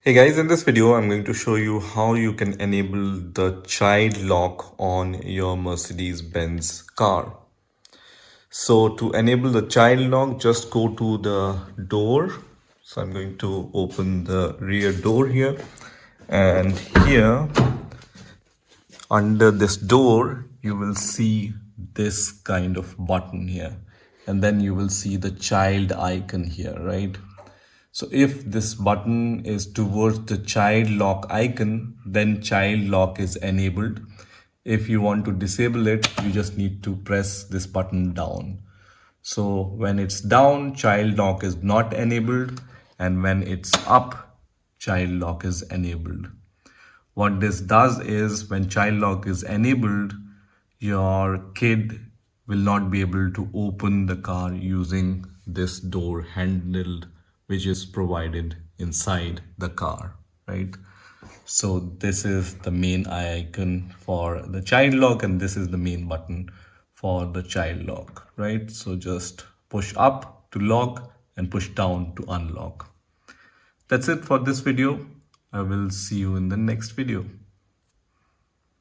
Hey guys, in this video, I'm going to show you how you can enable the child lock on your Mercedes-Benz car. So to enable the child lock, just go to the door. So I'm going to open the rear door here. And here, under this door, you will see this kind of button here. And then you will see the child icon here, right? So if this button is towards the child lock icon, then child lock is enabled. If you want to disable it, you just need to press this button down. So when it's down, child lock is not enabled, and when it's up, child lock is enabled. What this does is when child lock is enabled, your kid will not be able to open the car using this door handle which is provided inside the car, right? So this is the main icon for the child lock, and this is the main button for the child lock, right? So just push up to lock and push down to unlock. That's it for this video. I will see you in the next video.